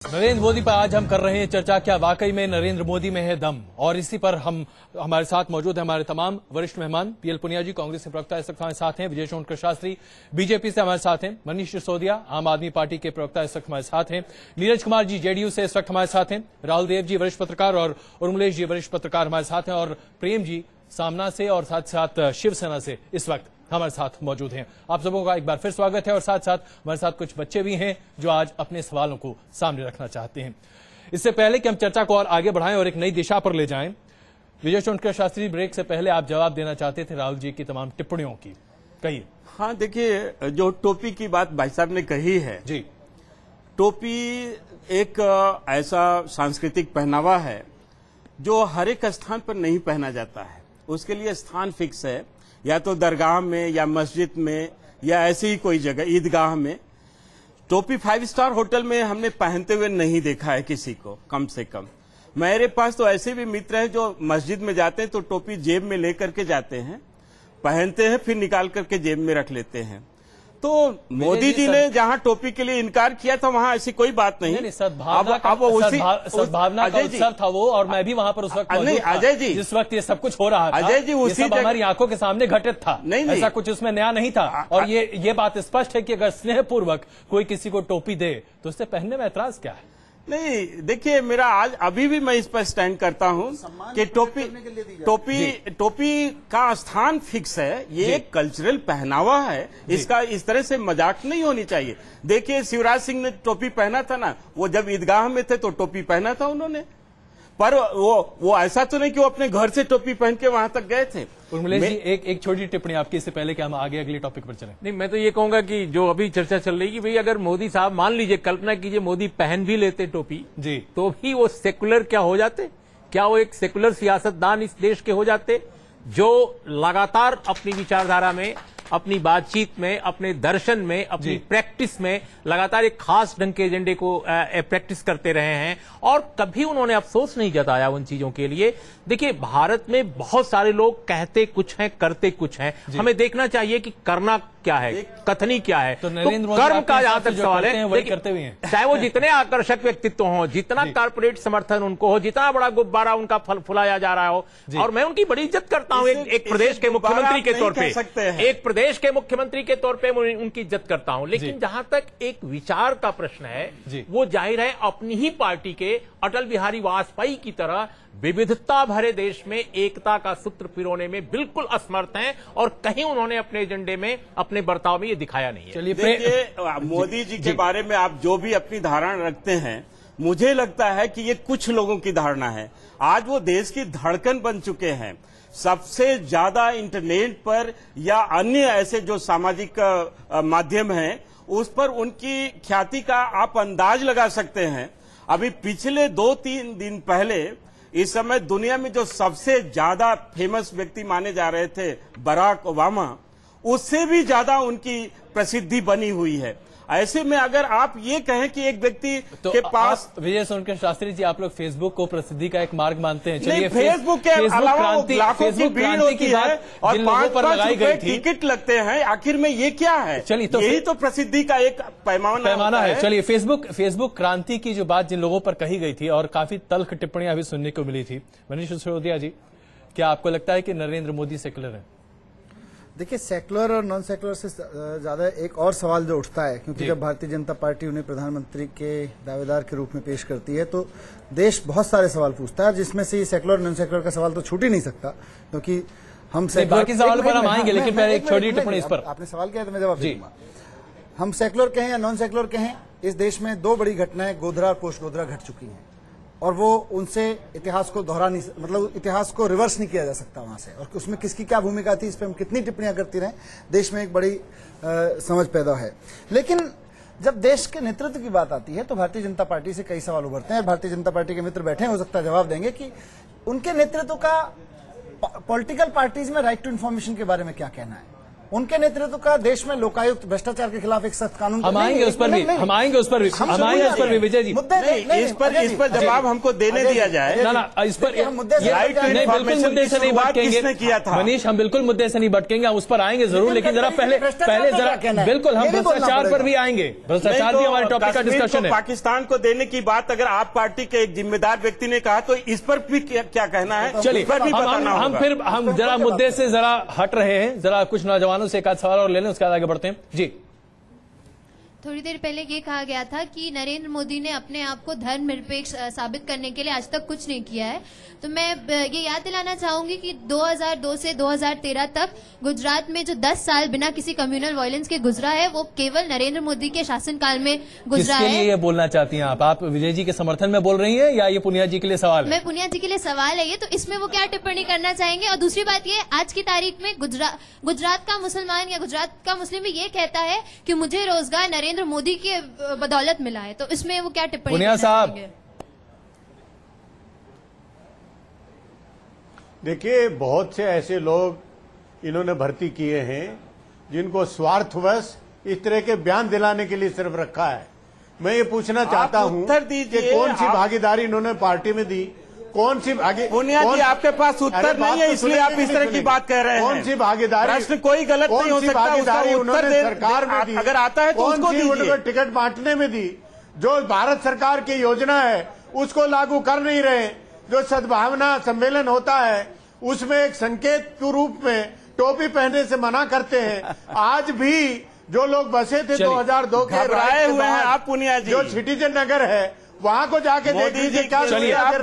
नरेंद्र मोदी पर आज हम कर रहे हैं चर्चा। क्या वाकई में नरेंद्र मोदी में है दम? और इसी पर हमारे साथ मौजूद है हमारे तमाम वरिष्ठ मेहमान। पीएल पुनिया जी कांग्रेस के प्रवक्ता इस वक्त हमारे साथ हैं, विजय शोणकर शास्त्री बीजेपी से हमारे साथ हैं, मनीष सिसोदिया आम आदमी पार्टी के प्रवक्ता इस वक्त हमारे साथ हैं, नीरज कुमार जी जेडीयू से इस वक्त हमारे साथ हैं, राहुल देव जी वरिष्ठ पत्रकार और उर्मिलेश जी वरिष्ठ पत्रकार हमारे साथ हैं, और प्रेम जी सामना से और साथ साथ शिवसेना से इस वक्त हमारे साथ मौजूद हैं। आप सबों का एक बार फिर स्वागत है। और साथ साथ हमारे साथ कुछ बच्चे भी हैं जो आज अपने सवालों को सामने रखना चाहते हैं। इससे पहले कि हम चर्चा को और आगे बढ़ाएं और एक नई दिशा पर ले जाएं, विजय शोणकर शास्त्री, ब्रेक से पहले आप जवाब देना चाहते थे राहुल जी की तमाम टिप्पणियों की, कहिए। हाँ, देखिए, जो टोपी की बात भाई साहब ने कही है जी, टोपी एक ऐसा सांस्कृतिक पहनावा है जो हर एक स्थान पर नहीं पहना जाता है। उसके लिए स्थान फिक्स है, या तो दरगाह में या मस्जिद में या ऐसी ही कोई जगह, ईदगाह में। टोपी 5 स्टार होटल में हमने पहनते हुए नहीं देखा है किसी को, कम से कम। मेरे पास तो ऐसे भी मित्र हैं जो मस्जिद में जाते हैं तो टोपी जेब में लेकर के जाते हैं, पहनते हैं, फिर निकाल करके जेब में रख लेते हैं। तो मोदी जी ने जहां टोपी के लिए इनकार किया था वहां ऐसी कोई बात नहीं। सद्भावना का उत्सव था वो, और मैं भी वहां पर उस वक्त नहीं, अजय जी, जिस वक्त ये सब कुछ हो रहा था, अजय जी, ये सब हमारी आंखों के सामने घटित था। नहीं, ऐसा कुछ उसमें नया नहीं था। और ये बात स्पष्ट है कि अगर स्नेहपूर्वक कोई किसी को टोपी दे तो उससे पहनने में ऐतराज क्या है? नहीं, देखिए, मेरा आज अभी भी मैं इस पर स्टैंड करता हूं कि टोपी का स्थान फिक्स है। ये एक कल्चरल पहनावा है, इसका इस तरह से मजाक नहीं होनी चाहिए। देखिए, शिवराज सिंह ने टोपी पहना था ना, वो जब ईदगाह में थे तो टोपी पहना था उन्होंने, पर वो ऐसा तो नहीं कि वो अपने घर से टोपी पहन के वहां तक गए थे। उर्मिलेश जी, एक छोटी टिप्पणी आपकी इससे पहले कि हम आगे अगले टॉपिक पर चलें। नहीं, मैं तो ये कहूंगा कि जो अभी चर्चा चल रही है कि भाई अगर मोदी साहब, मान लीजिए, कल्पना कीजिए मोदी पहन भी लेते टोपी जी, तो भी वो सेकुलर क्या हो जाते? क्या वो एक सेकुलर सियासतदान इस देश के हो जाते, जो लगातार अपनी विचारधारा में, अपनी बातचीत में, अपने दर्शन में, अपनी प्रैक्टिस में लगातार एक खास ढंग के एजेंडे को प्रैक्टिस करते रहे हैं और कभी उन्होंने अफसोस नहीं जताया उन चीजों के लिए। देखिए, भारत में बहुत सारे लोग कहते कुछ हैं, करते कुछ हैं। हमें देखना चाहिए कि करना क्या है, कथनी क्या है। तो कर्म का जहां तक सवाल है, चाहे वो जितने आकर्षक व्यक्तित्व हों, जितना कारपोरेट समर्थन उनको हो, जितना बड़ा गुब्बारा उनका फुलाया जा रहा हो, और मैं उनकी बड़ी इज्जत करता हूं एक प्रदेश के मुख्यमंत्री के तौर पे, एक प्रदेश के मुख्यमंत्री के तौर पे उनकी इज्जत करता हूं। लेकिन जहां तक एक विचार का प्रश्न है, वो जाहिर है अपनी ही पार्टी के अटल बिहारी वाजपेयी की तरह विविधता भरे देश में एकता का सूत्र पिरोने में बिल्कुल असमर्थ हैं, और कहीं उन्होंने अपने एजेंडे में, अपने बर्ताव में ये दिखाया नहीं है। चलिए, देखिए, मोदी जी के बारे में आप जो भी अपनी धारणा रखते हैं, मुझे लगता है कि ये कुछ लोगों की धारणा है। आज वो देश की धड़कन बन चुके हैं। सबसे ज्यादा इंटरनेट पर या अन्य ऐसे जो सामाजिक माध्यम हैं, उस पर उनकी ख्याति का आप अंदाज लगा सकते हैं। अभी पिछले 2-3 दिन पहले, इस समय दुनिया में जो सबसे ज्यादा फेमस व्यक्ति माने जा रहे थे, बराक ओबामा, उससे भी ज्यादा उनकी प्रसिद्धि बनी हुई है। ऐसे में अगर आप ये कहें कि एक व्यक्ति के पास, विजय शोणकर शास्त्री जी, आप लोग फेसबुक को प्रसिद्धि का एक मार्ग मानते हैं। चलिए, फेसबुक के अलावा लाखों की भीड़ होती है और 5-5 रुपए टिकट लगते हैं। आखिर में ये क्या है? चलिए, तो यही तो प्रसिद्धि का एक पैमाना है। चलिए, फेसबुक क्रांति की जो बात जिन लोगों पर कही गई थी और काफी तल्ख टिप्पणियां भी सुनने को मिली थी, मनीष सिसोदिया जी, क्या आपको लगता है कि नरेंद्र मोदी सेकुलर है? देखिए, सेकुलर और नॉन सेकुलर से ज्यादा एक और सवाल जो उठता है, क्योंकि जब भारतीय जनता पार्टी उन्हें प्रधानमंत्री के दावेदार के रूप में पेश करती है तो देश बहुत सारे सवाल पूछता है, जिसमें से सेकुलर नॉन सेकुलर का सवाल तो छूट ही नहीं सकता, क्योंकि हम बाकी सवालों पर हम आएंगे, लेकिन पहले एक छोटी टिप्पणी इस पर। आपने सवाल किया तो मैं जवाब दूंगा। हम सेकुलर कहें या नॉन सेकुलर कहें, इस देश में 2 बड़ी घटनाएं गोधरा और पोस्ट गोधरा घट चुकी हैं, और वो उनसे इतिहास को दोहरा नहीं, मतलब इतिहास को रिवर्स नहीं किया जा सकता वहां से। और उसमें किसकी क्या भूमिका थी, इस पर हम कितनी टिप्पणियां करती रहे, देश में एक बड़ी समझ पैदा है। लेकिन जब देश के नेतृत्व की बात आती है तो भारतीय जनता पार्टी से कई सवाल उभरते हैं। भारतीय जनता पार्टी के मित्र बैठे हैं, हो सकता है जवाब देंगे कि उनके नेतृत्व का पॉलिटिकल पार्टीज में राइट टू इन्फॉर्मेशन के बारे में क्या कहना है। उनके नेतृत्व का देश में लोकायुक्त भ्रष्टाचार के खिलाफ एक सख्त कानून हम आएंगे उस पर भी, हम आएंगे उस पर भी, हम आएंगे उस पर भी विजय जी। इस पर जवाब हमको देने दिया जाए ना इस पर नहीं, बिल्कुल मुद्दे से नहीं भटकेंगे किया था मनीष, हम बिल्कुल मुद्दे से नहीं भटकेंगे, हम उस पर आएंगे जरूर, लेकिन जरा पहले जरा बिल्कुल हम भ्रष्टाचार पर भी आएंगे, भ्रष्टाचार भी हमारे टॉपिक का डिस्कशन है। पाकिस्तान को देने की बात अगर आप पार्टी के एक जिम्मेदार व्यक्ति ने कहा तो इस पर भी क्या कहना है? चलिए हम जरा मुद्दे से जरा हट रहे हैं, जरा कुछ नौजवानों से एक आध सवाल और ले लें, उसके बाद आगे बढ़ते हैं जी। थोड़ी देर पहले ये कहा गया था कि नरेंद्र मोदी ने अपने आप को धर्मनिरपेक्ष साबित करने के लिए आज तक कुछ नहीं किया है, तो मैं ये याद दिलाना चाहूंगी कि 2002 से 2013 तक गुजरात में जो 10 साल बिना किसी कम्युनल वायलेंस के गुजरा है वो केवल नरेंद्र मोदी के शासनकाल में गुजरा है। किसके लिए ये बोलना चाहती हैं आप विजय जी के समर्थन में बोल रही हैं या ये पुनिया जी के लिए सवाल है? मैं पुनिया जी के लिए सवाल है ये, तो इसमें वो क्या टिप्पणी करना चाहेंगे? और दूसरी बात ये, आज की तारीख में गुजरात का मुसलमान या गुजरात का मुस्लिम ये कहता है कि मुझे रोजगार नरेंद्र मोदी की बदौलत मिला है, तो इसमें वो क्या टिप्पणी पुनिया साहब? देखिए, बहुत से ऐसे लोग इन्होंने भर्ती किए हैं जिनको स्वार्थवश इस तरह के बयान दिलाने के लिए सिर्फ रखा है। मैं ये पूछना चाहता हूं कि कौन सी भागीदारी इन्होंने पार्टी में दी, कौन सी पुनिया जी आपके पास उत्तर नहीं है इसलिए आप इस तरह की बात कह रहे हैं। कौन सी भागीदारी? प्रश्न कोई गलत नहीं हो सकता, भागीदारी उन्होंने सरकार में दी, अगर आता है तो उसको दीजिए। टिकट बांटने में दी, जो भारत सरकार की योजना है उसको लागू कर नहीं रहे। जो सद्भावना सम्मेलन होता है उसमें एक संकेत के रूप में टोपी पहनने से मना करते हैं। आज भी जो लोग बसे थे 2002 के घबराए हुए हैं आप पुनिया जी, जो सिटीजन नगर है वहां को जाके देख लीजिए क्या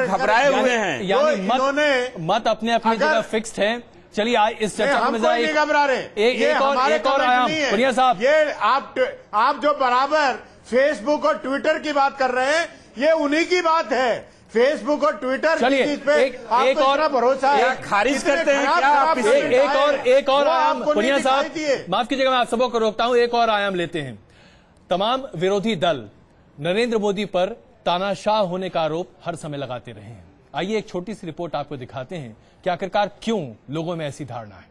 घबराए हुए हैं। यानी मत अपने अपनी जगह फिक्स्ड है। चलिए इस चर्चा में नहीं घबरा रहे। एक और आयाम पुनिया साहब, ये आप जो बराबर फेसबुक और ट्विटर की बात कर रहे हैं ये उन्हीं की बात है। फेसबुक और ट्विटर चलिए एक और भरोसा है खारिज करते हैं क्या? एक और आयाम पुनिया साहब, माफ कीजिएगा मैं आप सबको को रोकता हूं, एक और आयाम लेते हैं। तमाम विरोधी दल नरेंद्र मोदी पर तानाशाह होने का आरोप हर समय लगाते रहे हैं। आइए एक छोटी सी रिपोर्ट आपको दिखाते हैं कि आखिरकार क्यों लोगों में ऐसी धारणा है।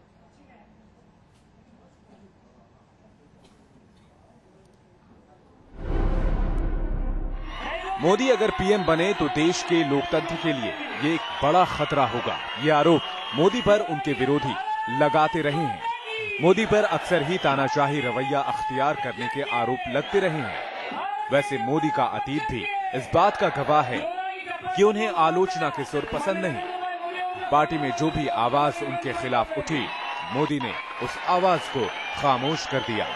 मोदी अगर पीएम बने तो देश के लोकतंत्र के लिए ये एक बड़ा खतरा होगा। ये आरोप मोदी पर उनके विरोधी लगाते रहे हैं। मोदी पर अक्सर ही तानाशाही रवैया अख्तियार करने के आरोप लगते रहे हैं। वैसे मोदी का अतीत भी इस बात का गवाह है कि उन्हें आलोचना के सुर पसंद नहीं। पार्टी में जो भी आवाज उनके खिलाफ उठी, मोदी ने उस आवाज को खामोश कर दिया।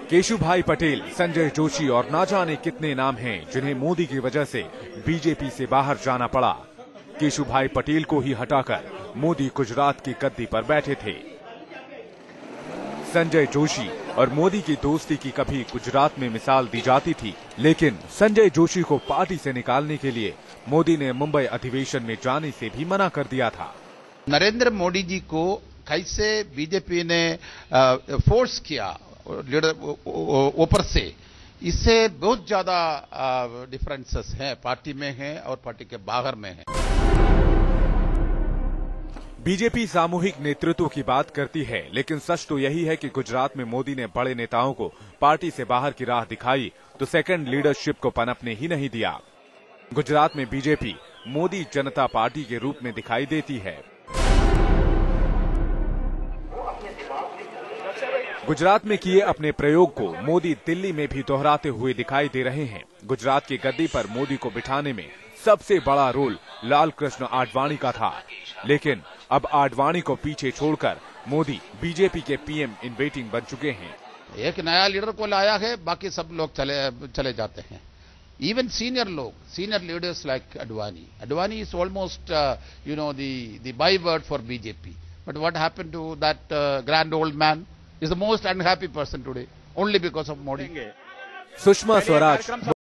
केशुभाई पटेल, संजय जोशी और ना जाने कितने नाम हैं जिन्हें मोदी की वजह से बीजेपी से बाहर जाना पड़ा। केशुभाई पटेल को ही हटाकर मोदी गुजरात की गद्दी पर बैठे थे। संजय जोशी और मोदी की दोस्ती की कभी गुजरात में मिसाल दी जाती थी, लेकिन संजय जोशी को पार्टी से निकालने के लिए मोदी ने मुंबई अधिवेशन में जाने से भी मना कर दिया था। नरेंद्र मोदी जी को कैसे बीजेपी ने फोर्स किया लीडर ऊपर से, इससे बहुत ज्यादा डिफरेंसेस हैं, पार्टी में हैं और पार्टी के बाहर में हैं। बीजेपी सामूहिक नेतृत्व की बात करती है, लेकिन सच तो यही है कि गुजरात में मोदी ने बड़े नेताओं को पार्टी से बाहर की राह दिखाई तो सेकंड लीडरशिप को पनपने ही नहीं दिया। गुजरात में बीजेपी मोदी जनता पार्टी के रूप में दिखाई देती है। गुजरात में किए अपने प्रयोग को मोदी दिल्ली में भी दोहराते हुए दिखाई दे रहे हैं। गुजरात की गद्दी पर मोदी को बिठाने में सबसे बड़ा रोल लाल कृष्ण आडवाणी का था, लेकिन अब आडवाणी को पीछे छोड़कर मोदी बीजेपी के पीएम इन वेटिंग बन चुके हैं। एक नया लीडर को लाया है, बाकी सब लोग चले जाते हैं। इवन सीनियर लोग, senior leaders like Advani is almost the byword for BJP. But what happened to that grand old man? Is the most unhappy person today only because of Modi. Sushma Swaraj